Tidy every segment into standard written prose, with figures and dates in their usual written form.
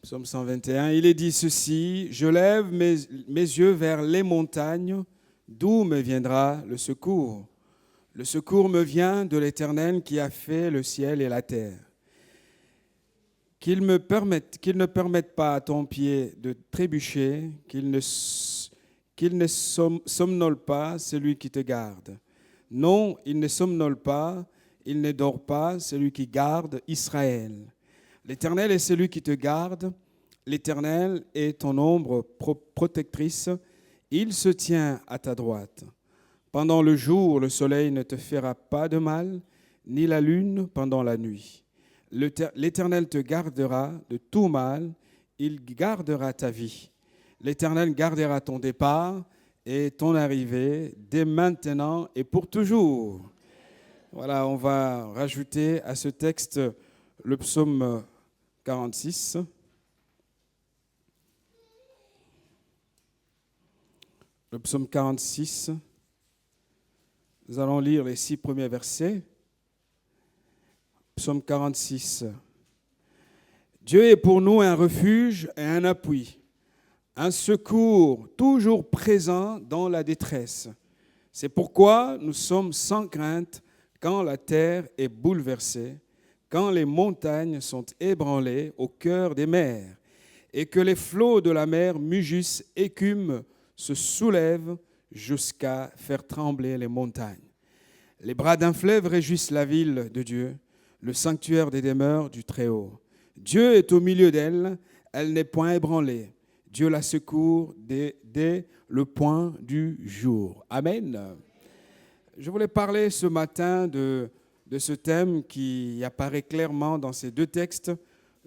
Psaume 121, il est dit ceci, « Je lève mes yeux vers les montagnes, d'où me viendra le secours. Le secours me vient de l'Éternel qui a fait le ciel et la terre. Qu'il ne permette pas à ton pied de trébucher, qu'il ne somnole pas celui qui te garde. Non, il ne somnole pas, il ne dort pas, celui qui garde Israël. L'Éternel est celui qui te garde, l'Éternel est ton ombre protectrice, il se tient à ta droite. Pendant le jour, le soleil ne te fera pas de mal, ni la lune pendant la nuit. L'Éternel te gardera de tout mal, il gardera ta vie. L'Éternel gardera ton départ et ton arrivée dès maintenant et pour toujours. Voilà, on va rajouter à ce texte le psaume 46. Le psaume 46. Nous allons lire les 6 premiers versets. Psaume 46. Dieu est pour nous un refuge et un appui, un secours toujours présent dans la détresse. C'est pourquoi nous sommes sans crainte quand la terre est bouleversée, quand les montagnes sont ébranlées au cœur des mers, et que les flots de la mer mugissent, écument, se soulèvent jusqu'à faire trembler les montagnes. Les bras d'un fleuve réjouissent la ville de Dieu, le sanctuaire des demeures du Très-Haut. Dieu est au milieu d'elle, elle n'est point ébranlée. Dieu la secourt dès le point du jour. Amen. Je voulais parler ce matin de ce thème qui apparaît clairement dans ces 2 textes,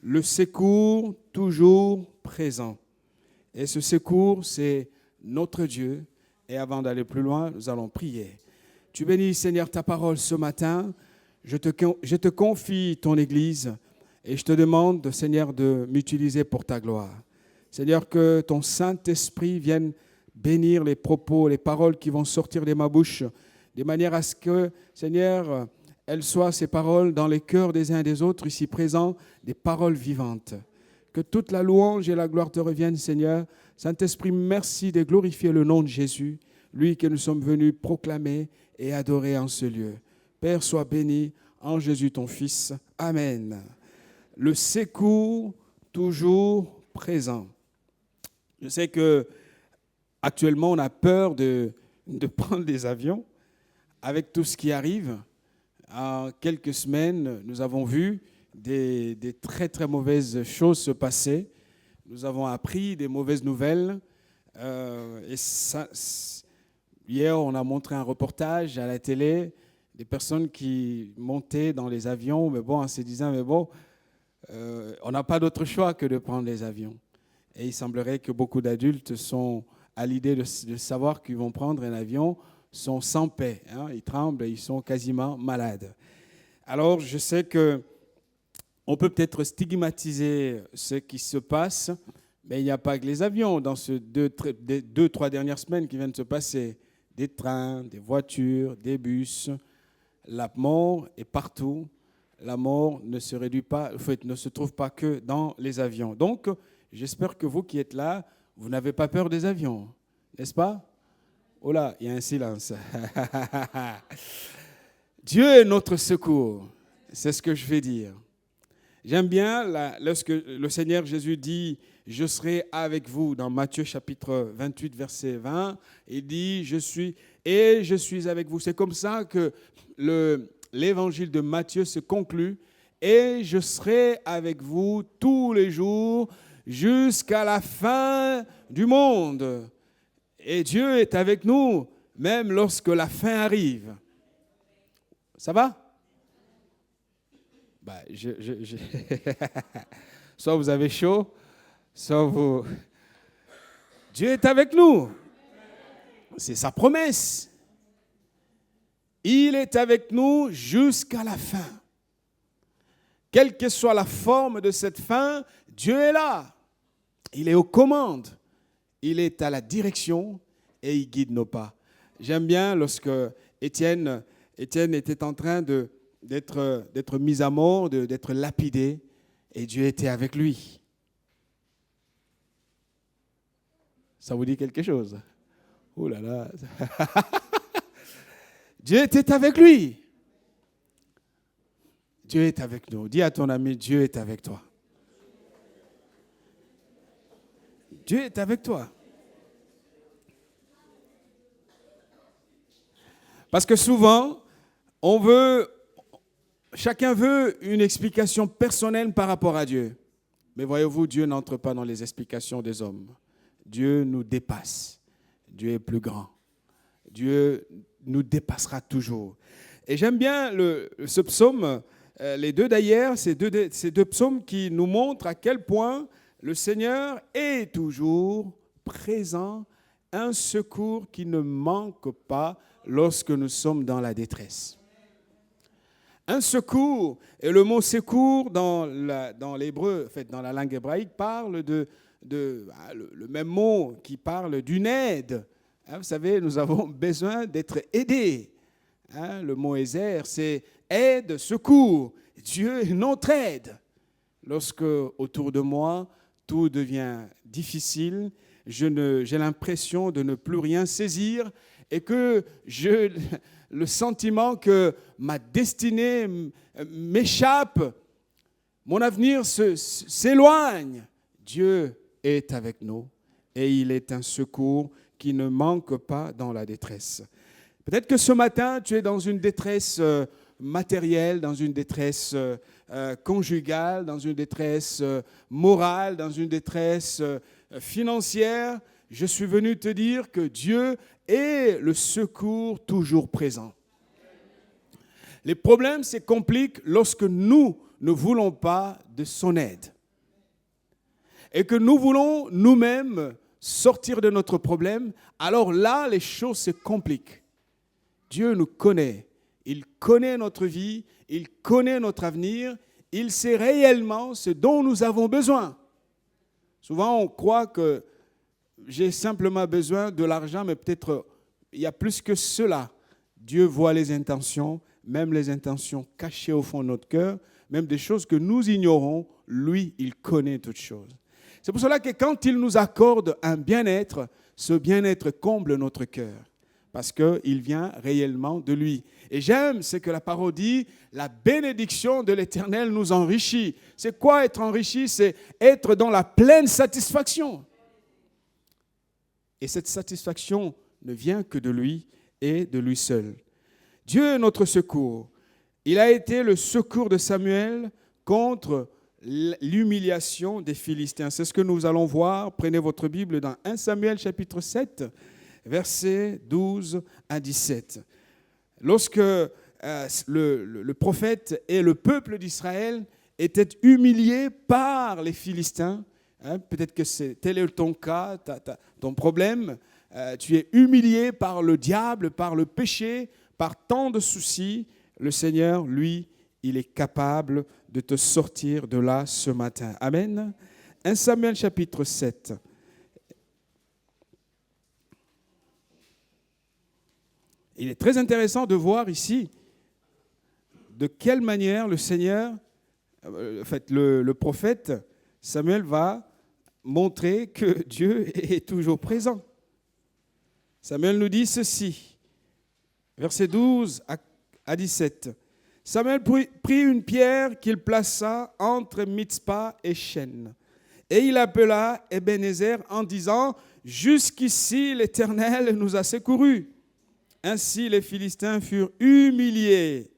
le secours toujours présent. Et ce secours, c'est notre Dieu. Et avant d'aller plus loin, nous allons prier. Tu bénis, Seigneur, ta parole ce matin. Je te confie ton Église et je te demande, Seigneur, de m'utiliser pour ta gloire. Seigneur, que ton Saint-Esprit vienne bénir les propos, les paroles qui vont sortir de ma bouche, de manière à ce que, Seigneur, elles soient ces paroles dans les cœurs des uns et des autres, ici présents, des paroles vivantes. Que toute la louange et la gloire te reviennent, Seigneur. Saint-Esprit, merci de glorifier le nom de Jésus, lui que nous sommes venus proclamer et adorer en ce lieu. Père, sois béni en Jésus ton Fils. Amen. Le secours toujours présent. Je sais que actuellement on a peur de prendre des avions avec tout ce qui arrive. En quelques semaines, nous avons vu des très très mauvaises choses se passer. Nous avons appris des mauvaises nouvelles. Hier, on a montré un reportage à la télé des personnes qui montaient dans les avions, mais bon, en se disant, mais bon, on n'a pas d'autre choix que de prendre les avions. Et il semblerait que beaucoup d'adultes sont à l'idée de savoir qu'ils vont prendre un avion, sont sans paix. Hein, ils tremblent, ils sont quasiment malades. Alors, je sais qu'on peut peut-être stigmatiser ce qui se passe, mais il n'y a pas que les avions. Dans ces 2-3 dernières semaines qui viennent de se passer, des trains, des voitures, des bus, la mort est partout. La mort ne se réduit pas, en fait, ne se trouve pas que dans les avions. Donc, j'espère que vous qui êtes là, vous n'avez pas peur des avions, n'est-ce pas? Oh là, il y a un silence. Dieu est notre secours, c'est ce que je vais dire. J'aime bien lorsque le Seigneur Jésus dit « Je serai avec vous » dans Matthieu chapitre 28, verset 20. Il dit « Je suis avec vous ». C'est comme ça que l'évangile de Matthieu se conclut. « Et je serai avec vous tous les jours jusqu'à la fin du monde ». Et Dieu est avec nous même lorsque la fin arrive. Ça va? Soit vous avez chaud, soit vous... Dieu est avec nous. C'est sa promesse. Il est avec nous jusqu'à la fin. Quelle que soit la forme de cette fin, Dieu est là. Il est aux commandes. Il est à la direction et il guide nos pas. J'aime bien lorsque Étienne était en train d'être mis à mort, d'être lapidé, et Dieu était avec lui. Ça vous dit quelque chose? Ouh là là. Dieu était avec lui. Dieu est avec nous. Dis à ton ami, Dieu est avec toi. Dieu est avec toi. Parce que souvent, chacun veut une explication personnelle par rapport à Dieu. Mais voyez-vous, Dieu n'entre pas dans les explications des hommes. Dieu nous dépasse. Dieu est plus grand. Dieu nous dépassera toujours. Et j'aime bien ce psaume, les deux d'ailleurs, ces deux psaumes qui nous montrent à quel point le Seigneur est toujours présent, un secours qui ne manque pas lorsque nous sommes dans la détresse. Un secours, et le mot secours dans l'hébreu, en fait, dans la langue hébraïque, parle le même mot qui parle d'une aide. Vous savez, nous avons besoin d'être aidés. Le mot Ézer, c'est aide, secours. Dieu est notre aide. Lorsque autour de moi, tout devient difficile, j'ai l'impression de ne plus rien saisir et que j'ai le sentiment que ma destinée m'échappe, mon avenir s'éloigne. Dieu est avec nous et il est un secours qui ne manque pas dans la détresse. Peut-être que ce matin, tu es dans une détresse matérielle, dans une détresse conjugale, dans une détresse morale, dans une détresse financière. Je suis venu te dire que Dieu est le secours toujours présent. Les problèmes se compliquent lorsque nous ne voulons pas de son aide. Et que nous voulons nous-mêmes sortir de notre problème, alors là, les choses se compliquent. Dieu nous connaît. Il connaît notre vie, il connaît notre avenir, il sait réellement ce dont nous avons besoin. Souvent, on croit que j'ai simplement besoin de l'argent, mais peut-être il y a plus que cela. Dieu voit les intentions, même les intentions cachées au fond de notre cœur, même des choses que nous ignorons. Lui, il connaît toutes choses. C'est pour cela que quand il nous accorde un bien-être, ce bien-être comble notre cœur, parce qu'il vient réellement de lui. Et j'aime ce que la parole dit, la bénédiction de l'Éternel nous enrichit. C'est quoi être enrichi? C'est être dans la pleine satisfaction. Et cette satisfaction ne vient que de lui et de lui seul. Dieu est notre secours. Il a été le secours de Samuel contre l'humiliation des Philistins. C'est ce que nous allons voir. Prenez votre Bible dans 1 Samuel chapitre 7, versets 12 à 17. Lorsque le prophète et le peuple d'Israël étaient humiliés par les Philistins, peut-être que tel est ton cas, ton problème, tu es humilié par le diable, par le péché, par tant de soucis. Le Seigneur, lui, il est capable de te sortir de là ce matin. Amen. 1 Samuel chapitre 7. Il est très intéressant de voir ici de quelle manière le Seigneur, en fait, le prophète Samuel va montrer que Dieu est toujours présent. Samuel nous dit ceci, versets 12 à 17. Samuel prit une pierre qu'il plaça entre Mitzpah et Shen. Et il appela Ebenezer en disant « Jusqu'ici l'Éternel nous a secourus. » Ainsi les Philistins furent humiliés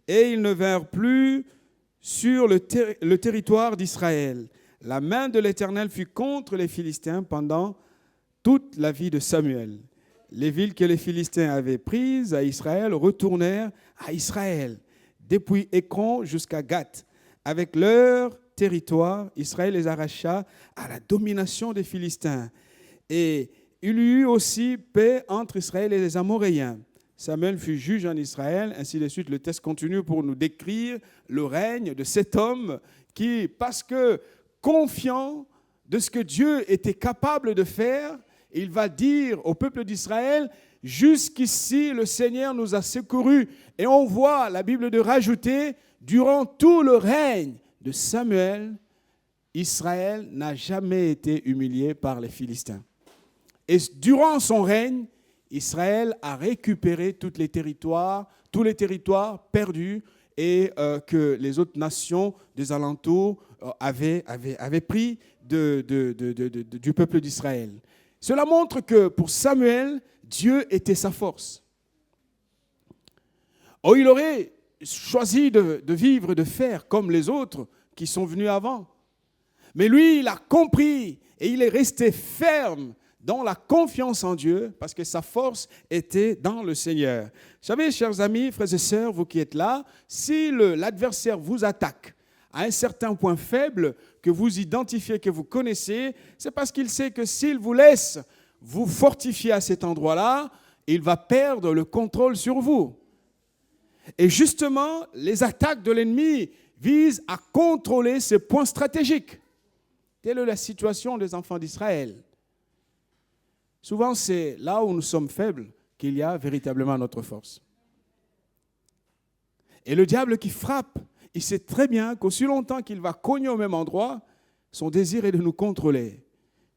et ils ne vinrent plus sur le territoire d'Israël. La main de l'Éternel fut contre les Philistins pendant toute la vie de Samuel. Les villes que les Philistins avaient prises à Israël retournèrent à Israël, depuis Écron jusqu'à Gath. Avec leur territoire, Israël les arracha à la domination des Philistins. Et il y eut aussi paix entre Israël et les Amoréens. Samuel fut juge en Israël, ainsi de suite. Le texte continue pour nous décrire le règne de cet homme qui, parce que confiant de ce que Dieu était capable de faire, il va dire au peuple d'Israël, « Jusqu'ici, le Seigneur nous a secourus. » Et on voit la Bible de rajouter, durant tout le règne de Samuel, Israël n'a jamais été humilié par les Philistins. Et durant son règne, Israël a récupéré tous les territoires perdus et que les autres nations des alentours avaient pris du peuple d'Israël. Cela montre que pour Samuel, Dieu était sa force. Oh, il aurait choisi de vivre, de faire comme les autres qui sont venus avant. Mais lui, il a compris et il est resté ferme dans la confiance en Dieu parce que sa force était dans le Seigneur. Vous savez, chers amis, frères et sœurs, vous qui êtes là, si l'adversaire vous attaque à un certain point faible que vous identifiez, que vous connaissez, c'est parce qu'il sait que s'il vous laisse vous fortifier à cet endroit-là, il va perdre le contrôle sur vous. Et justement, les attaques de l'ennemi visent à contrôler ces points stratégiques. Telle est la situation des enfants d'Israël. Souvent, c'est là où nous sommes faibles qu'il y a véritablement notre force. Et le diable qui frappe, il sait très bien qu'aussi longtemps qu'il va cogner au même endroit, son désir est de nous contrôler,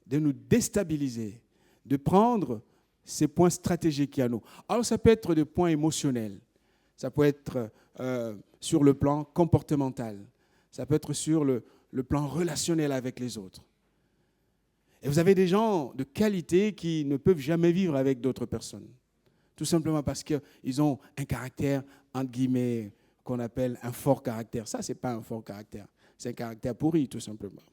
de nous déstabiliser, de prendre ces points stratégiques qu'il y a à nous. Alors, ça peut être des points émotionnels. Ça peut être sur le plan comportemental. Ça peut être sur le plan relationnel avec les autres. Et vous avez des gens de qualité qui ne peuvent jamais vivre avec d'autres personnes. Tout simplement parce qu'ils ont un caractère, entre guillemets, qu'on appelle un fort caractère. Ça, ce n'est pas un fort caractère. C'est un caractère pourri, tout simplement.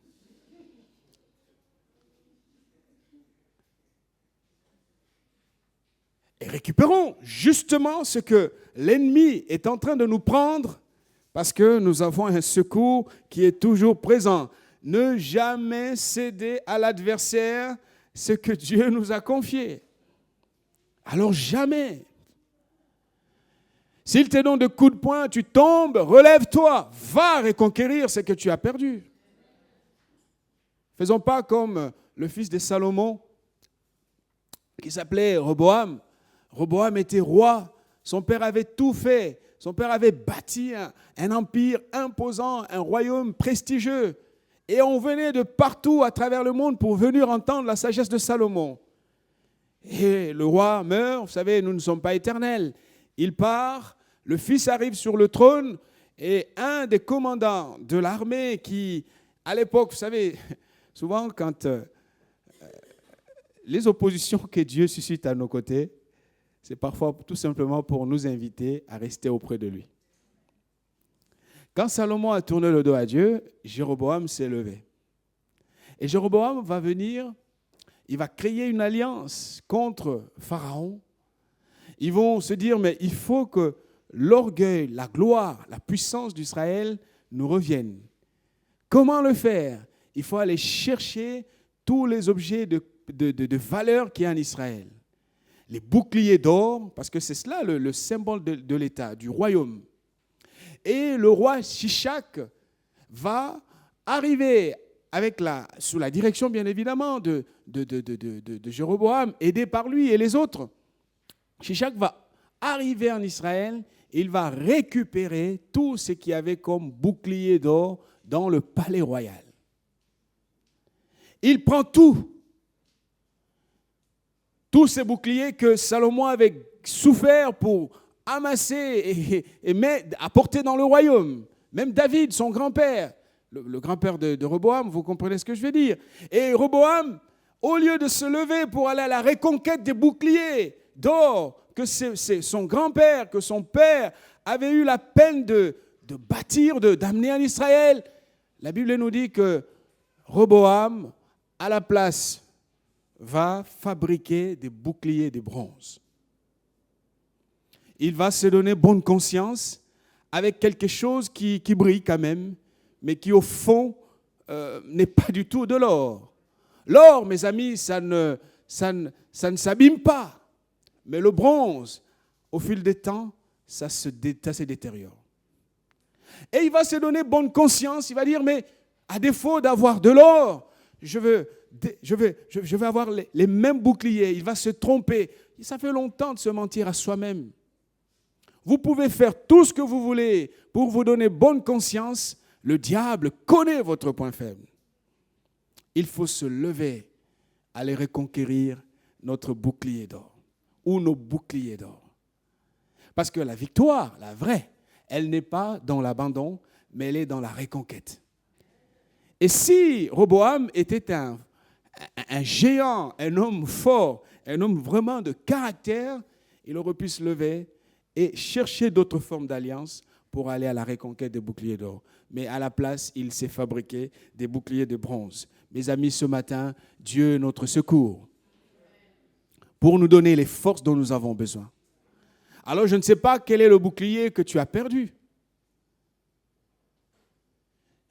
Et récupérons justement ce que l'ennemi est en train de nous prendre parce que nous avons un secours qui est toujours présent. Ne jamais céder à l'adversaire ce que Dieu nous a confié. Alors jamais. S'il te donne de coups de poing, tu tombes, relève-toi, va reconquérir ce que tu as perdu. Faisons pas comme le fils de Salomon qui s'appelait Roboam. Roboam était roi, son père avait tout fait, son père avait bâti un empire imposant, un royaume prestigieux. Et on venait de partout à travers le monde pour venir entendre la sagesse de Salomon. Et le roi meurt, vous savez, nous ne sommes pas éternels. Il part, le fils arrive sur le trône et un des commandants de l'armée qui, à l'époque, vous savez, souvent quand les oppositions que Dieu suscite à nos côtés, c'est parfois tout simplement pour nous inviter à rester auprès de lui. Quand Salomon a tourné le dos à Dieu, Jéroboam s'est levé. Et Jéroboam va venir, il va créer une alliance contre Pharaon. Ils vont se dire, mais il faut que l'orgueil, la gloire, la puissance d'Israël nous reviennent. Comment le faire? Il faut aller chercher tous les objets de valeur qu'il y a en Israël. Les boucliers d'or, parce que c'est cela le symbole de l'État, du royaume. Et le roi Shishak va arriver sous la direction, bien évidemment, de Jéroboam, aidé par lui et les autres. Shishak va arriver en Israël et il va récupérer tout ce qu'il y avait comme bouclier d'or dans le palais royal. Il prend tous ces boucliers que Salomon avait souffert pour amasser et apporter dans le royaume. Même David, son grand-père, le grand-père de Roboam, vous comprenez ce que je veux dire. Et Roboam, au lieu de se lever pour aller à la reconquête des boucliers d'or que c'est son grand-père, que son père avait eu la peine de bâtir, d'amener en Israël, la Bible nous dit que Roboam, à la place, va fabriquer des boucliers de bronze. Il va se donner bonne conscience avec quelque chose qui brille quand même, mais qui au fond n'est pas du tout de l'or. L'or, mes amis, ça ne s'abîme pas. Mais le bronze, au fil des temps, ça se détériore. Et il va se donner bonne conscience, il va dire, mais à défaut d'avoir de l'or, je vais avoir les mêmes boucliers. Il va se tromper. Ça fait longtemps de se mentir à soi-même. Vous pouvez faire tout ce que vous voulez pour vous donner bonne conscience. Le diable connaît votre point faible. Il faut se lever, aller reconquérir notre bouclier d'or, ou nos boucliers d'or. Parce que la victoire, la vraie, elle n'est pas dans l'abandon, mais elle est dans la reconquête. Et si Roboam était un géant, un homme fort, un homme vraiment de caractère, il aurait pu se lever et chercher d'autres formes d'alliance pour aller à la reconquête des boucliers d'or. Mais à la place, il s'est fabriqué des boucliers de bronze. Mes amis, ce matin, Dieu est notre secours pour nous donner les forces dont nous avons besoin. Alors, je ne sais pas quel est le bouclier que tu as perdu.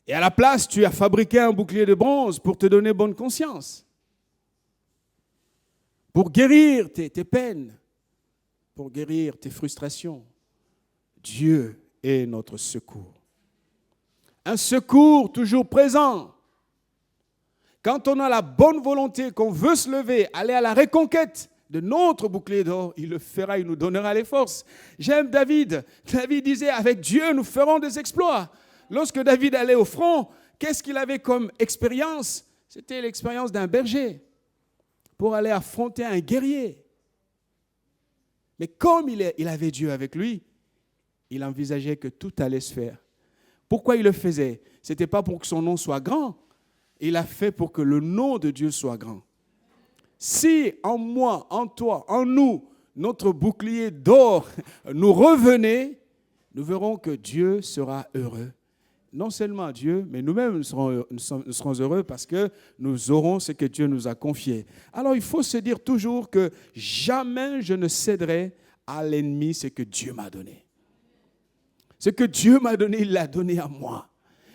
Et à la place, tu as fabriqué un bouclier de bronze pour te donner bonne conscience, pour guérir tes peines, pour guérir tes frustrations. Dieu est notre secours. Un secours toujours présent. Quand on a la bonne volonté, qu'on veut se lever, aller à la reconquête de notre bouclier d'or, il le fera, il nous donnera les forces. J'aime David. David disait, avec Dieu, nous ferons des exploits. Lorsque David allait au front, qu'est-ce qu'il avait comme expérience? C'était l'expérience d'un berger pour aller affronter un guerrier. Mais comme il avait Dieu avec lui, il envisageait que tout allait se faire. Pourquoi il le faisait? Ce n'était pas pour que son nom soit grand. Il a fait pour que le nom de Dieu soit grand. Si en moi, en toi, en nous, notre bouclier d'or nous revenait, nous verrons que Dieu sera heureux. Non seulement Dieu, mais nous-mêmes nous serons heureux parce que nous aurons ce que Dieu nous a confié. Alors il faut se dire toujours que jamais je ne céderai à l'ennemi ce que Dieu m'a donné. Ce que Dieu m'a donné, il l'a donné à moi.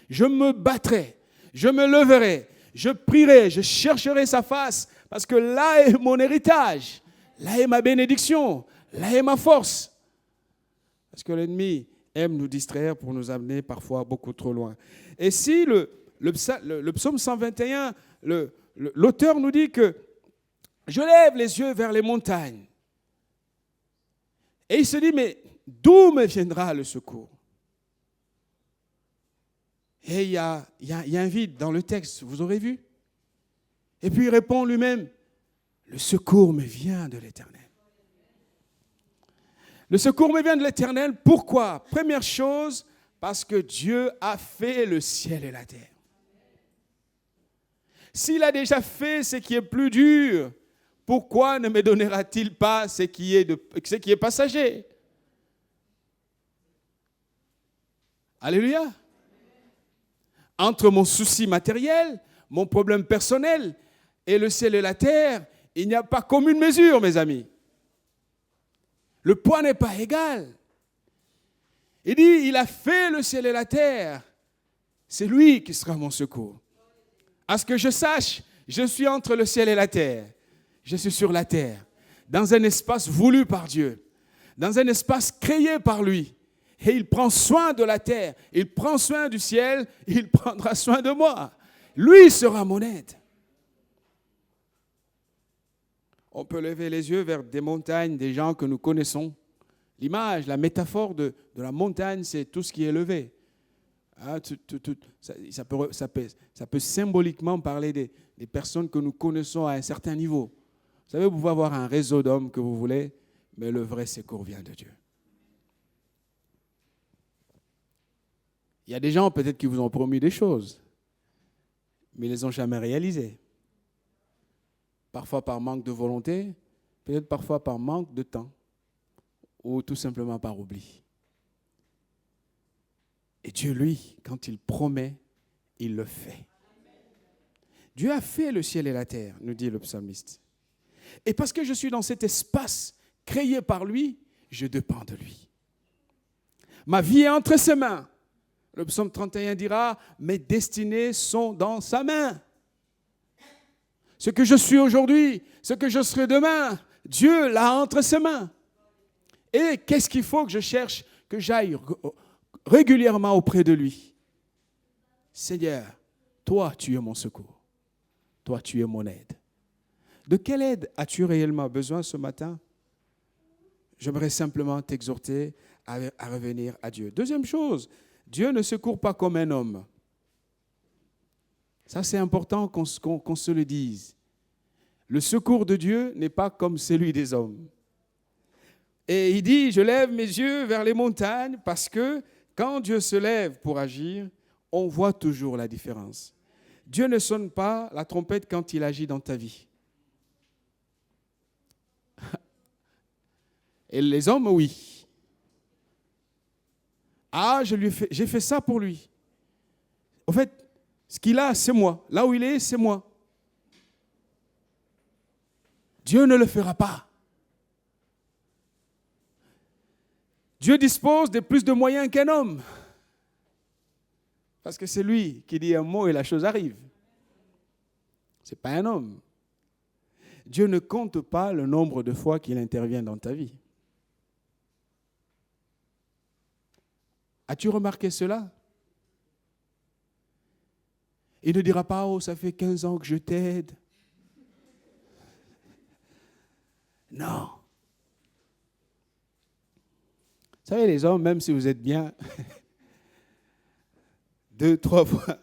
Je me battrai, je me leverai, je prierai, je chercherai sa face parce que là est mon héritage, là est ma bénédiction, là est ma force. Parce que l'ennemi aime nous distraire pour nous amener parfois beaucoup trop loin. Et si le psaume 121, l'auteur nous dit que je lève les yeux vers les montagnes. Et il se dit, mais d'où me viendra le secours? Et il y a un vide dans le texte, vous aurez vu. Et puis il répond lui-même, le secours me vient de l'Éternel. Le secours me vient de l'Éternel. Pourquoi? Première chose, parce que Dieu a fait le ciel et la terre. S'il a déjà fait ce qui est plus dur, pourquoi ne me donnera-t-il pas ce qui est passager? Alléluia. Entre mon souci matériel, mon problème personnel et le ciel et la terre, il n'y a pas commune mesure, mes amis. Le poids n'est pas égal. Il dit, il a fait le ciel et la terre. C'est lui qui sera mon secours. À ce que je sache, je suis entre le ciel et la terre. Je suis sur la terre, dans un espace voulu par Dieu, dans un espace créé par lui. Et il prend soin de la terre, il prend soin du ciel, il prendra soin de moi. Lui sera mon aide. On peut lever les yeux vers des montagnes, des gens que nous connaissons. L'image, la métaphore de la montagne, c'est tout ce qui est élevé. Hein, ça peut symboliquement parler des personnes que nous connaissons à un certain niveau. Vous savez, vous pouvez avoir un réseau d'hommes que vous voulez, mais le vrai secours vient de Dieu. Il y a des gens peut-être qui vous ont promis des choses, mais ils ne les ont jamais réalisées. Parfois par manque de volonté, peut-être parfois par manque de temps, ou tout simplement par oubli. Et Dieu, lui, quand il promet, il le fait. Dieu a fait le ciel et la terre, nous dit le psalmiste. Et parce que je suis dans cet espace créé par lui, je dépends de lui. Ma vie est entre ses mains. Le psaume 31 dira, mes destinées sont dans sa main. Ce que je suis aujourd'hui, ce que je serai demain, Dieu l'a entre ses mains. Et qu'est-ce qu'il faut que je cherche? Que j'aille régulièrement auprès de lui. Seigneur, toi, tu es mon secours. Toi, tu es mon aide. De quelle aide as-tu réellement besoin ce matin? J'aimerais simplement t'exhorter à revenir à Dieu. Deuxième chose, Dieu ne secourt pas comme un homme. Ça, c'est important qu'on se le dise. Le secours de Dieu n'est pas comme celui des hommes. Et il dit, je lève mes yeux vers les montagnes parce que quand Dieu se lève pour agir, on voit toujours la différence. Dieu ne sonne pas la trompette quand il agit dans ta vie. Et les hommes, oui. Ah, j'ai fait ça pour lui. En fait, ce qu'il a, c'est moi. Là où il est, c'est moi. Dieu ne le fera pas. Dieu dispose de plus de moyens qu'un homme. Parce que c'est lui qui dit un mot et la chose arrive. Ce n'est pas un homme. Dieu ne compte pas le nombre de fois qu'il intervient dans ta vie. As-tu remarqué cela? Il ne dira pas, oh, ça fait 15 ans que je t'aide. Non. Vous savez, les hommes, même si vous êtes bien, 2, 3 fois,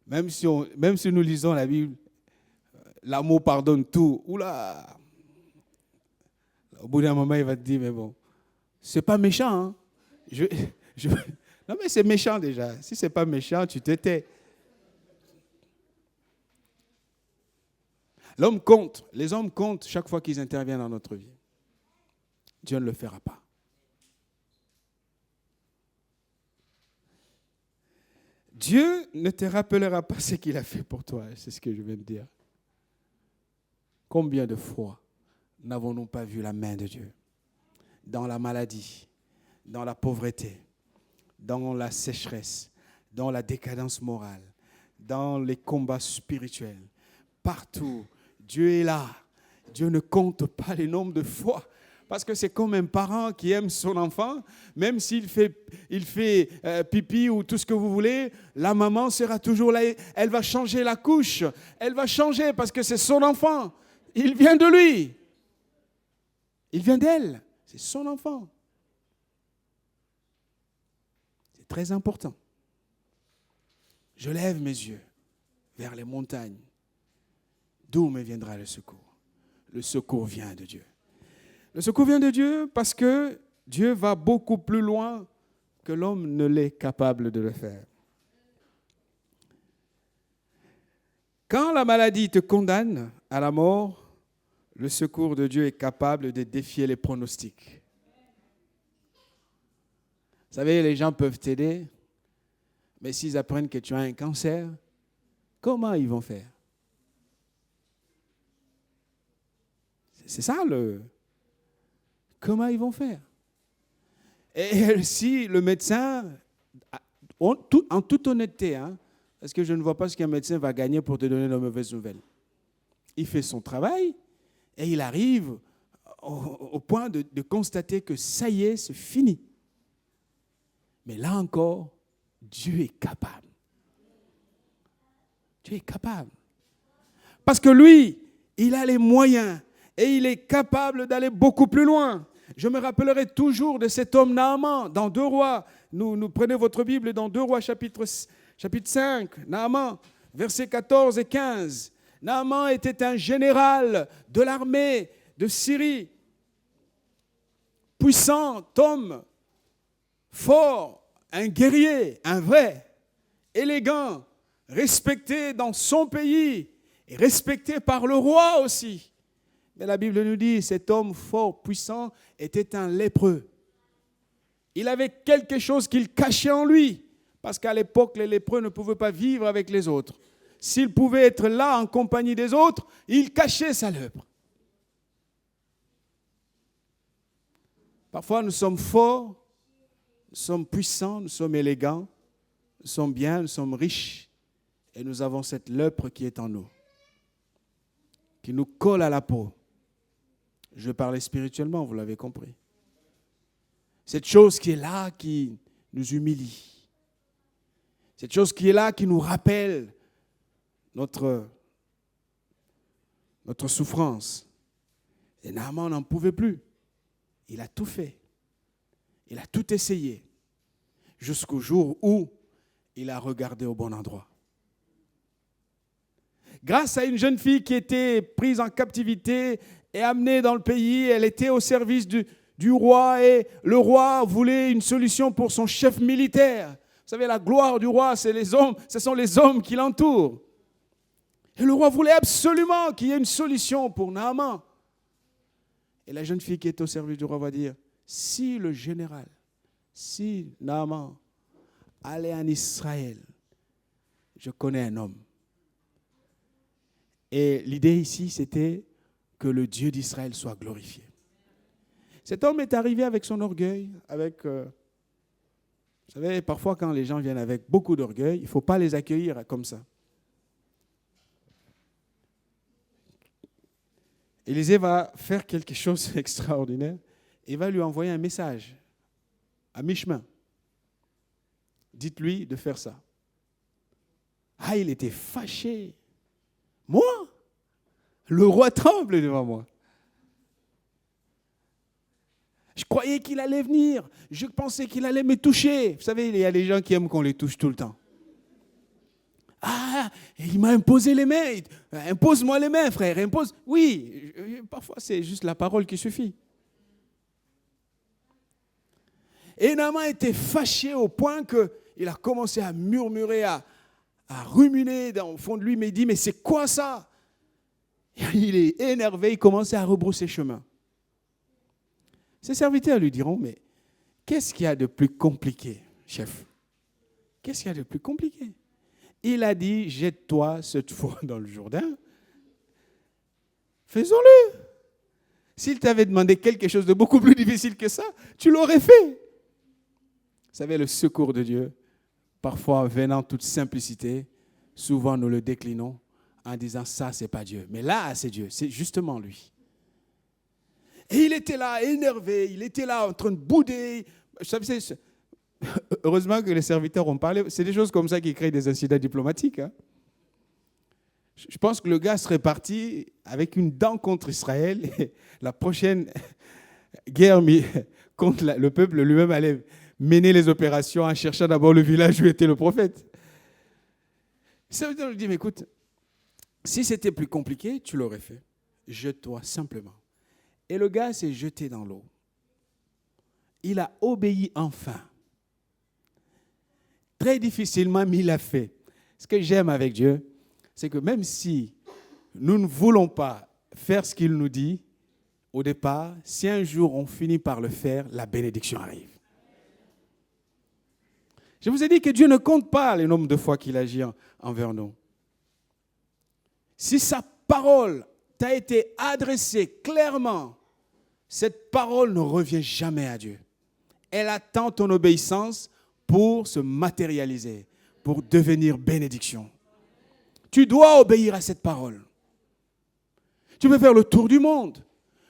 même si nous lisons la Bible, l'amour pardonne tout. Oula! Au bout d'un moment, il va te dire, mais bon, c'est pas méchant. Hein? Non, mais c'est méchant déjà. Si c'est pas méchant, tu te tais. L'homme compte. Les hommes comptent chaque fois qu'ils interviennent dans notre vie. Dieu ne le fera pas. Dieu ne te rappellera pas ce qu'il a fait pour toi. C'est ce que je viens de dire. Combien de fois n'avons-nous pas vu la main de Dieu dans la maladie, dans la pauvreté, dans la sécheresse, dans la décadence morale, dans les combats spirituels. Partout, Dieu est là. Dieu ne compte pas les nombres de fois. Parce que c'est comme un parent qui aime son enfant, même s'il fait pipi ou tout ce que vous voulez, la maman sera toujours là. Elle va changer la couche. Elle va changer parce que c'est son enfant. Il vient de lui. Il vient d'elle. C'est son enfant. C'est très important. Je lève mes yeux vers les montagnes. D'où me viendra le secours? Le secours vient de Dieu. Le secours vient de Dieu parce que Dieu va beaucoup plus loin que l'homme ne l'est capable de le faire. Quand la maladie te condamne à la mort, le secours de Dieu est capable de défier les pronostics. Vous savez, les gens peuvent t'aider, mais s'ils apprennent que tu as un cancer, comment ils vont faire? C'est ça le... Comment ils vont faire? Et si le médecin, en toute honnêteté, parce que je ne vois pas ce qu'un médecin va gagner pour te donner de mauvaises nouvelles. Il fait son travail et il arrive au point de constater que ça y est, c'est fini. Mais là encore, Dieu est capable. Dieu est capable. Parce que lui, il a les moyens. Et il est capable d'aller beaucoup plus loin. Je me rappellerai toujours de cet homme Naaman dans 2 Rois. Nous prenez votre Bible dans 2 Rois chapitre 5. Naaman, versets 14 et 15. Naaman était un général de l'armée de Syrie. Puissant homme, fort, un guerrier, un vrai, élégant, respecté dans son pays et respecté par le roi aussi. Mais la Bible nous dit, cet homme fort, puissant, était un lépreux. Il avait quelque chose qu'il cachait en lui, parce qu'à l'époque, les lépreux ne pouvaient pas vivre avec les autres. S'il pouvait être là en compagnie des autres, il cachait sa lèpre. Parfois, nous sommes forts, nous sommes puissants, nous sommes élégants, nous sommes bien, nous sommes riches, et nous avons cette lèpre qui est en nous, qui nous colle à la peau. Je parlais spirituellement, vous l'avez compris. Cette chose qui est là, qui nous humilie. Cette chose qui est là, qui nous rappelle notre souffrance. Et Naaman n'en pouvait plus. Il a tout fait. Il a tout essayé. Jusqu'au jour où il a regardé au bon endroit. grâce à une jeune fille qui était prise en captivité et amenée dans le pays. Elle était au service du roi et le roi voulait une solution pour son chef militaire. Vous savez, la gloire du roi, c'est les hommes, ce sont les hommes qui l'entourent. Et le roi voulait absolument qu'il y ait une solution pour Naaman. Et la jeune fille qui est au service du roi va dire, si Naaman allait en Israël, je connais un homme. Et l'idée ici, c'était que le Dieu d'Israël soit glorifié. Cet homme est arrivé avec son orgueil, vous savez, parfois quand les gens viennent avec beaucoup d'orgueil, il ne faut pas les accueillir comme ça. Élisée va faire quelque chose d'extraordinaire. Il va lui envoyer un message à mi-chemin. Dites-lui de faire ça. Ah, il était fâché. Moi? Le roi tremble devant moi. Je croyais qu'il allait venir. Je pensais qu'il allait me toucher. Vous savez, il y a des gens qui aiment qu'on les touche tout le temps. Ah, il m'a imposé les mains. Impose-moi les mains, frère. Impose. Oui, parfois c'est juste la parole qui suffit. Et Naaman était fâché au point qu'il a commencé à murmurer, à ruminer au fond de lui, mais il dit, mais c'est quoi ça? Il est énervé, il commence à rebrousser chemin. Ses serviteurs lui diront, mais qu'est-ce qu'il y a de plus compliqué, chef? Qu'est-ce qu'il y a de plus compliqué? Il a dit, jette-toi cette fois dans le Jourdain. Faisons-le. S'il t'avait demandé quelque chose de beaucoup plus difficile que ça, tu l'aurais fait. Vous savez, le secours de Dieu, parfois venant en toute simplicité, souvent nous le déclinons en disant, ça, c'est pas Dieu. Mais là, c'est Dieu, c'est justement lui. Et il était là, énervé, il était là en train de bouder. Heureusement que les serviteurs ont parlé. C'est des choses comme ça qui créent des incidents diplomatiques. Hein. Je pense que le gars serait parti avec une dent contre Israël. Et la prochaine guerre contre le peuple lui-même allait mener les opérations en cherchant d'abord le village où était le prophète. Le serviteur lui dit, mais écoute, si c'était plus compliqué, tu l'aurais fait. Jette-toi simplement. Et le gars s'est jeté dans l'eau. Il a obéi enfin. Très difficilement, mais il l'a fait. Ce que j'aime avec Dieu, c'est que même si nous ne voulons pas faire ce qu'il nous dit, au départ, si un jour on finit par le faire, la bénédiction arrive. Je vous ai dit que Dieu ne compte pas le nombre de fois qu'il agit envers nous. Si sa parole t'a été adressée clairement, cette parole ne revient jamais à Dieu. Elle attend ton obéissance pour se matérialiser, pour devenir bénédiction. Tu dois obéir à cette parole. Tu peux faire le tour du monde.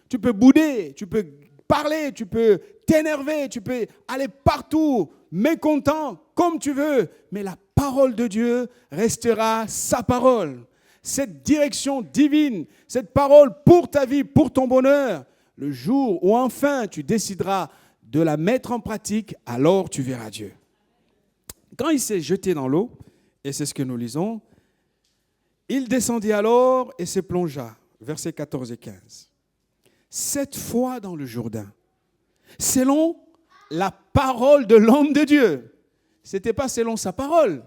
Tu peux bouder, tu peux parler, tu peux t'énerver, tu peux aller partout, mécontent, comme tu veux. Mais la parole de Dieu restera sa parole. Cette direction divine, cette parole pour ta vie, pour ton bonheur, le jour où enfin tu décideras de la mettre en pratique, alors tu verras Dieu. Quand il s'est jeté dans l'eau, et c'est ce que nous lisons, il descendit alors et se plongea, versets 14 et 15. 7 fois dans le Jourdain, selon la parole de l'homme de Dieu. Ce n'était pas selon sa parole.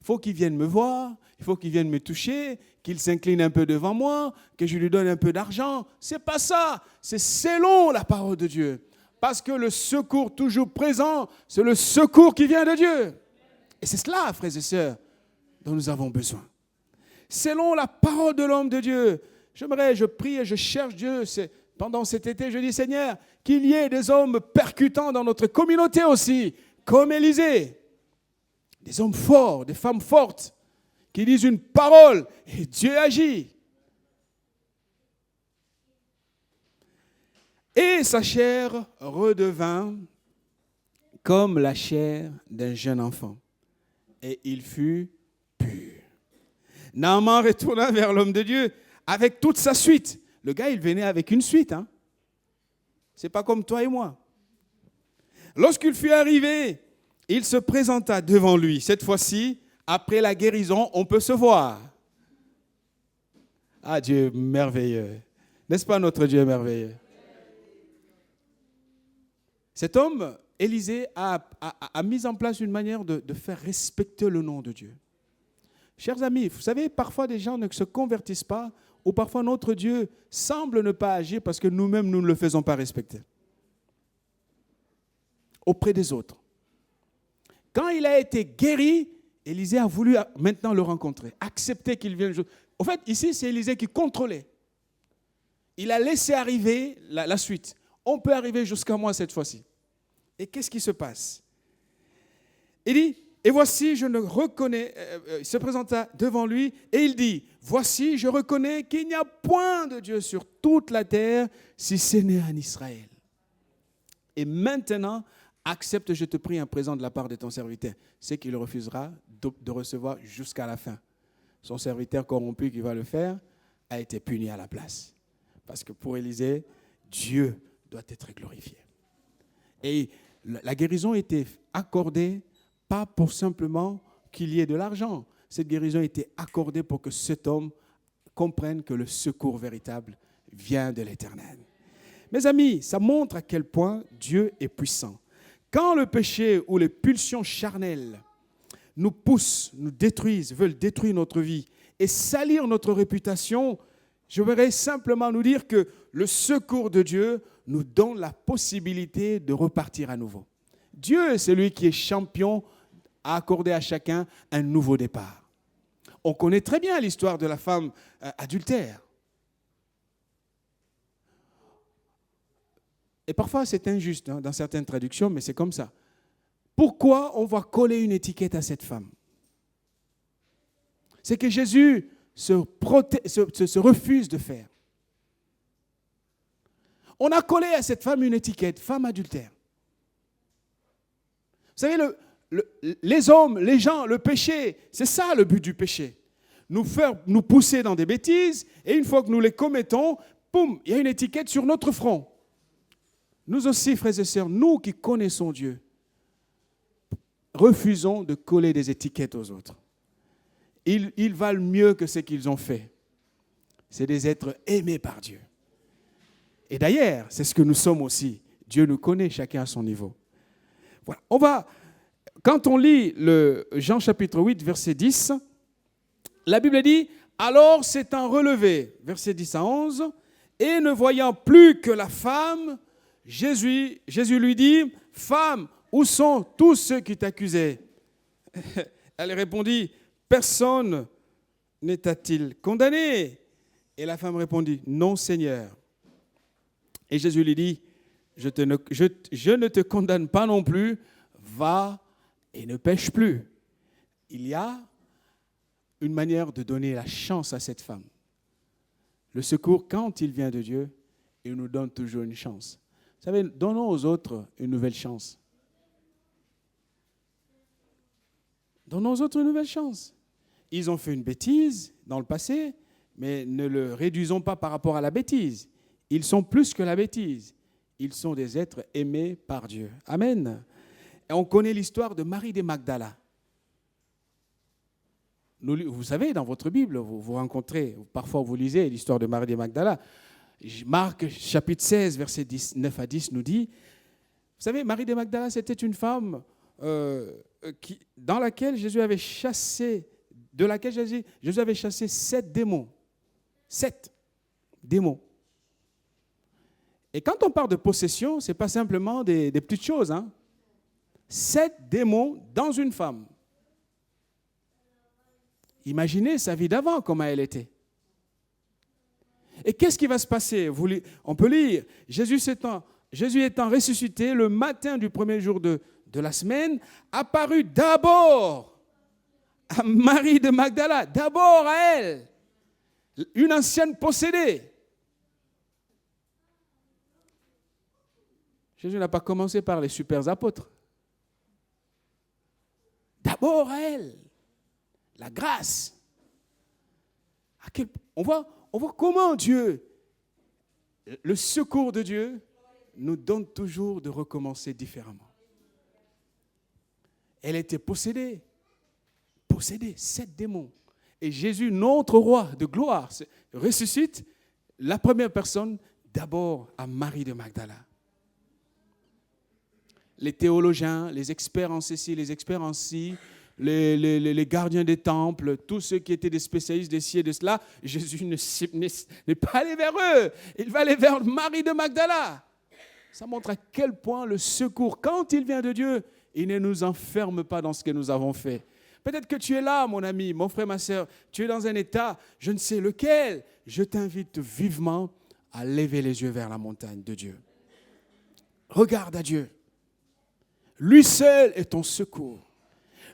Il faut qu'il vienne me voir, il faut qu'il vienne me toucher, qu'il s'incline un peu devant moi, que je lui donne un peu d'argent. Ce n'est pas ça, c'est selon la parole de Dieu. Parce que le secours toujours présent, c'est le secours qui vient de Dieu. Et c'est cela, frères et sœurs, dont nous avons besoin. Selon la parole de l'homme de Dieu, je prie et je cherche Dieu. Pendant cet été, je dis, Seigneur, qu'il y ait des hommes percutants dans notre communauté aussi, comme Élisée. Des hommes forts, des femmes fortes, qui disent une parole et Dieu agit. Et sa chair redevint comme la chair d'un jeune enfant. Et il fut pur. Naaman retourna vers l'homme de Dieu avec toute sa suite. Le gars, il venait avec une suite. Hein. Ce n'est pas comme toi et moi. Lorsqu'il fut arrivé, il se présenta devant lui. Cette fois-ci, après la guérison, on peut se voir. Ah, Dieu est merveilleux. N'est-ce pas notre Dieu est merveilleux? Cet homme, Élisée, a mis en place une manière de faire respecter le nom de Dieu. Chers amis, vous savez, parfois des gens ne se convertissent pas, ou parfois notre Dieu semble ne pas agir parce que nous-mêmes, nous ne le faisons pas respecter auprès des autres. Quand il a été guéri, Élisée a voulu maintenant le rencontrer, accepter qu'il vienne. En fait, ici, c'est Élisée qui contrôlait. Il a laissé arriver la suite. On peut arriver jusqu'à moi cette fois-ci. Et qu'est-ce qui se passe? Il dit, et voici, je ne reconnais, il se présenta devant lui, et il dit, voici, je reconnais qu'il n'y a point de Dieu sur toute la terre, si ce n'est en Israël. Et maintenant, accepte, je te prie, un présent de la part de ton serviteur. C'est qu'il refusera de recevoir jusqu'à la fin. Son serviteur corrompu qui va le faire a été puni à la place. Parce que pour Élisée, Dieu doit être glorifié. Et la guérison était accordée, pas pour simplement qu'il y ait de l'argent. Cette guérison était accordée pour que cet homme comprenne que le secours véritable vient de l'Éternel. Mes amis, ça montre à quel point Dieu est puissant. Quand le péché ou les pulsions charnelles nous poussent, nous détruisent, veulent détruire notre vie et salir notre réputation, je voudrais simplement nous dire que le secours de Dieu nous donne la possibilité de repartir à nouveau. Dieu est celui qui est champion à accorder à chacun un nouveau départ. On connaît très bien l'histoire de la femme adultère. Et parfois, c'est injuste dans certaines traductions, mais c'est comme ça. Pourquoi on va coller une étiquette à cette femme? C'est que Jésus se refuse de faire. On a collé à cette femme une étiquette, femme adultère. Vous savez, les hommes, les gens, le péché, c'est ça le but du péché. Nous pousser dans des bêtises, et une fois que nous les commettons, boum, il y a une étiquette sur notre front. Nous aussi, frères et sœurs, nous qui connaissons Dieu, refusons de coller des étiquettes aux autres. Ils valent mieux que ce qu'ils ont fait. C'est des êtres aimés par Dieu. Et d'ailleurs, c'est ce que nous sommes aussi. Dieu nous connaît, chacun à son niveau. Voilà. Quand on lit le Jean chapitre 8, verset 10, la Bible dit, alors s'étant relevé, verset 10 à 11, et ne voyant plus que la femme, Jésus lui dit, femme, où sont tous ceux qui t'accusaient? Elle répondit, personne ne t'a-t-il condamné? Et la femme répondit, non Seigneur. Et Jésus lui dit, je ne te condamne pas non plus, va et ne pêche plus. Il y a une manière de donner la chance à cette femme. Le secours, quand il vient de Dieu, il nous donne toujours une chance. Vous savez, donnons aux autres une nouvelle chance. Donnons aux autres une nouvelle chance. Ils ont fait une bêtise dans le passé, mais ne le réduisons pas par rapport à la bêtise. Ils sont plus que la bêtise. Ils sont des êtres aimés par Dieu. Amen. Et on connaît l'histoire de Marie de Magdala. Vous savez, dans votre Bible, vous rencontrez, parfois vous lisez l'histoire de Marie de Magdala. Marc, chapitre 16, versets 9 à 10, nous dit, vous savez, Marie de Magdala, c'était une femme dans laquelle Jésus avait chassé, de laquelle Jésus avait chassé 7 démons. 7 démons. Et quand on parle de possession, ce n'est pas simplement des petites choses. 7 démons dans une femme. Imaginez sa vie d'avant, comment elle était. Et qu'est-ce qui va se passer? On peut lire, Jésus étant ressuscité le matin du premier jour de la semaine, apparut d'abord à Marie de Magdala, d'abord à elle, une ancienne possédée. Jésus n'a pas commencé par les super apôtres. D'abord à elle, la grâce. On voit comment Dieu, le secours de Dieu, nous donne toujours de recommencer différemment. Elle était possédée, 7 démons. et Jésus, notre roi de gloire, ressuscite, la première personne, d'abord à Marie de Magdala. Les théologiens, les experts en ceci, les experts en ci, les gardiens des temples, tous ceux qui étaient des spécialistes de ci et de cela, Jésus n'est pas allé vers eux. Il va aller vers Marie de Magdala. Ça montre à quel point le secours, quand il vient de Dieu, il ne nous enferme pas dans ce que nous avons fait. Peut-être que tu es là, mon ami, mon frère, ma sœur, tu es dans un état, je ne sais lequel. Je t'invite vivement à lever les yeux vers la montagne de Dieu. Regarde à Dieu. Lui seul est ton secours.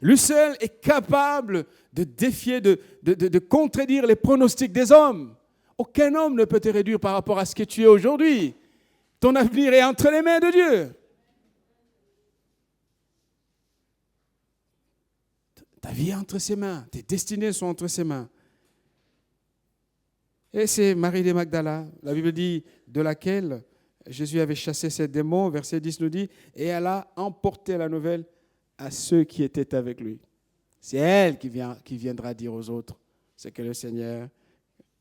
Lui seul est capable de défier, de contredire les pronostics des hommes. Aucun homme ne peut te réduire par rapport à ce que tu es aujourd'hui. Ton avenir est entre les mains de Dieu. Ta vie est entre ses mains. Tes destinées sont entre ses mains. Et c'est Marie de Magdala, la Bible dit, de laquelle Jésus avait chassé ces démons. Verset 10 nous dit, et elle a emporté la nouvelle à ceux qui étaient avec lui. C'est elle qui viendra dire aux autres ce que le Seigneur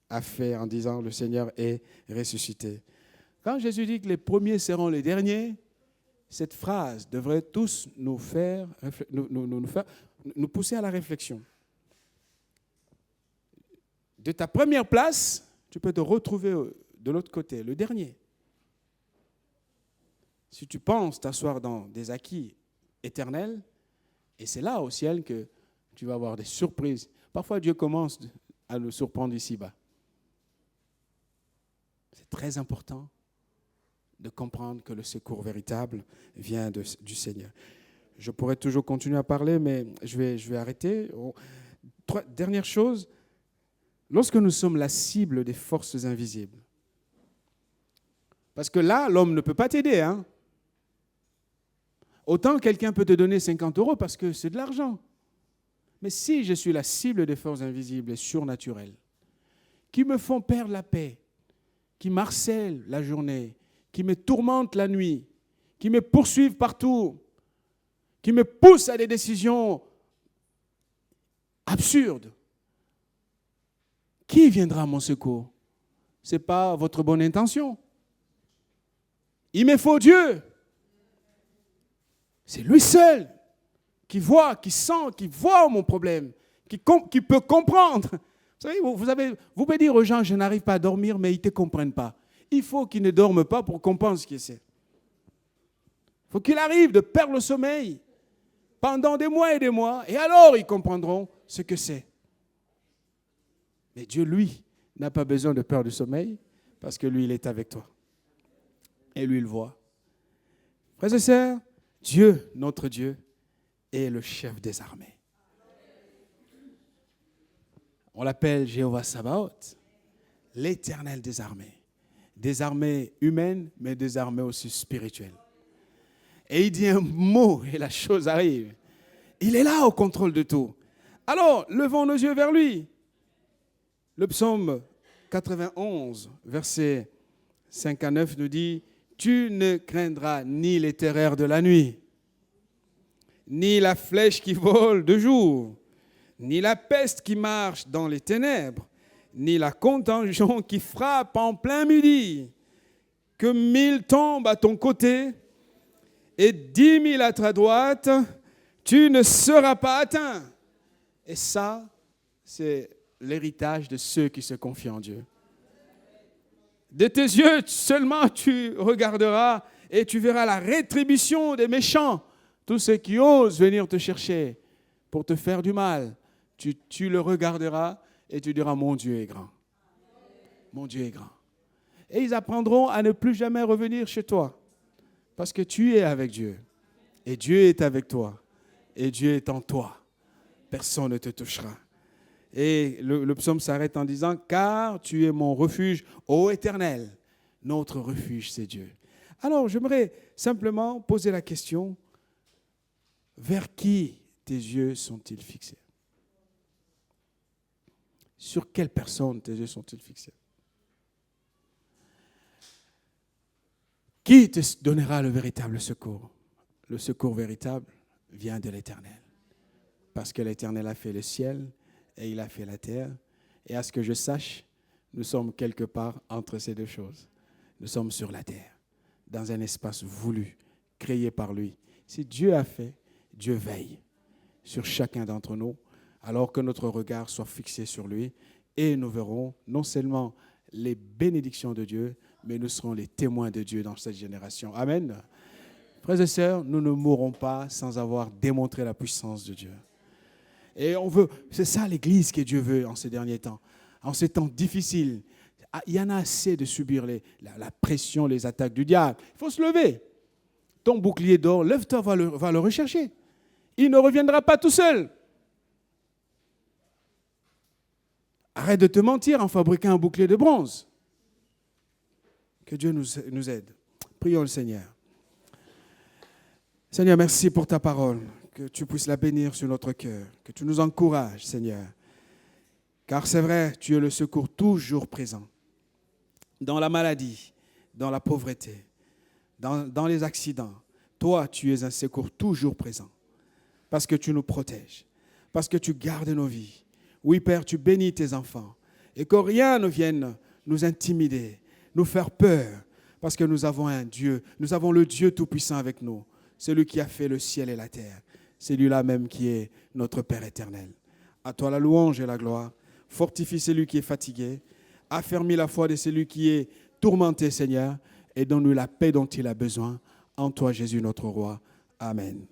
a fait en disant, le Seigneur est ressuscité. Quand Jésus dit que les premiers seront les derniers, cette phrase devrait tous nous pousser à la réflexion. De ta première place, tu peux te retrouver de l'autre côté, le dernier. Si tu penses t'asseoir dans des acquis éternels, et c'est là au ciel que tu vas avoir des surprises. Parfois, Dieu commence à nous surprendre ici-bas. C'est très important de comprendre que le secours véritable vient du Seigneur. Je pourrais toujours continuer à parler, mais je vais arrêter. Dernière chose, lorsque nous sommes la cible des forces invisibles, parce que là, l'homme ne peut pas t'aider. Hein? Autant quelqu'un peut te donner 50 € parce que c'est de l'argent. Mais si je suis la cible des forces invisibles et surnaturelles, qui me font perdre la paix, qui m'harcèlent la journée, qui me tourmentent la nuit, qui me poursuivent partout, qui me poussent à des décisions absurdes, qui viendra à mon secours? Ce n'est pas votre bonne intention. Il me faut Dieu. C'est lui seul qui voit, qui sent, qui voit mon problème, qui peut comprendre. Vous savez, vous pouvez dire aux gens, je n'arrive pas à dormir, mais ils ne te comprennent pas. Il faut qu'ils ne dorment pas pour comprendre ce que c'est. Il faut qu'il arrive de perdre le sommeil pendant des mois, et alors ils comprendront ce que c'est. Mais Dieu, lui, n'a pas besoin de perdre le sommeil, parce que lui, il est avec toi. Et lui, il voit. Frères et sœurs, Dieu, notre Dieu, est le chef des armées. On l'appelle Jéhovah Sabaoth, l'Éternel des armées. Des armées humaines, mais des armées aussi spirituelles. Et il dit un mot et la chose arrive. Il est là au contrôle de tout. Alors, levons nos yeux vers lui. Le psaume 91, versets 5 à 9 nous dit, « Tu ne craindras ni les terreurs de la nuit, ni la flèche qui vole de jour, ni la peste qui marche dans les ténèbres, ni la contagion qui frappe en plein midi. Que 1000 tombent à ton côté et 10 000 à ta droite, tu ne seras pas atteint. » Et ça, c'est l'héritage de ceux qui se confient en Dieu. De tes yeux seulement tu regarderas et tu verras la rétribution des méchants. Tous ceux qui osent venir te chercher pour te faire du mal, tu le regarderas et tu diras, mon Dieu est grand. Mon Dieu est grand. Et ils apprendront à ne plus jamais revenir chez toi parce que tu es avec Dieu. Et Dieu est avec toi. Et Dieu est en toi. Personne ne te touchera. Et le psaume s'arrête en disant, « Car tu es mon refuge, ô Éternel. » Notre refuge, c'est Dieu. Alors, j'aimerais simplement poser la question, vers qui tes yeux sont-ils fixés? Sur quelle personne tes yeux sont-ils fixés? Qui te donnera le véritable secours? Le secours véritable vient de l'Éternel. Parce que l'Éternel a fait le ciel et il a fait la terre. Et à ce que je sache, nous sommes quelque part entre ces deux choses. Nous sommes sur la terre, dans un espace voulu, créé par lui. Si Dieu a fait, Dieu veille sur chacun d'entre nous, alors que notre regard soit fixé sur lui, et nous verrons non seulement les bénédictions de Dieu, mais nous serons les témoins de Dieu dans cette génération. Amen. Frères et sœurs, nous ne mourrons pas sans avoir démontré la puissance de Dieu. Et c'est ça l'Église que Dieu veut en ces derniers temps. En ces temps difficiles, il y en a assez de subir la pression, les attaques du diable. Il faut se lever. Ton bouclier d'or, lève-toi, va le rechercher. Il ne reviendra pas tout seul. Arrête de te mentir en fabriquant un bouclier de bronze. Que Dieu nous aide. Prions le Seigneur. Seigneur, merci pour ta parole. Que tu puisses la bénir sur notre cœur. Que tu nous encourages, Seigneur. Car c'est vrai, tu es le secours toujours présent. Dans la maladie, dans la pauvreté, dans les accidents. Toi, tu es un secours toujours présent. Parce que tu nous protèges. Parce que tu gardes nos vies. Oui, Père, tu bénis tes enfants. Et que rien ne vienne nous intimider, nous faire peur. Parce que nous avons un Dieu. Nous avons le Dieu Tout-Puissant avec nous. Celui qui a fait le ciel et la terre. C'est lui-là même qui est notre Père éternel. À toi la louange et la gloire. Fortifie celui qui est fatigué. Affermis la foi de celui qui est tourmenté, Seigneur. Et donne-lui la paix dont il a besoin. En toi, Jésus, notre roi. Amen.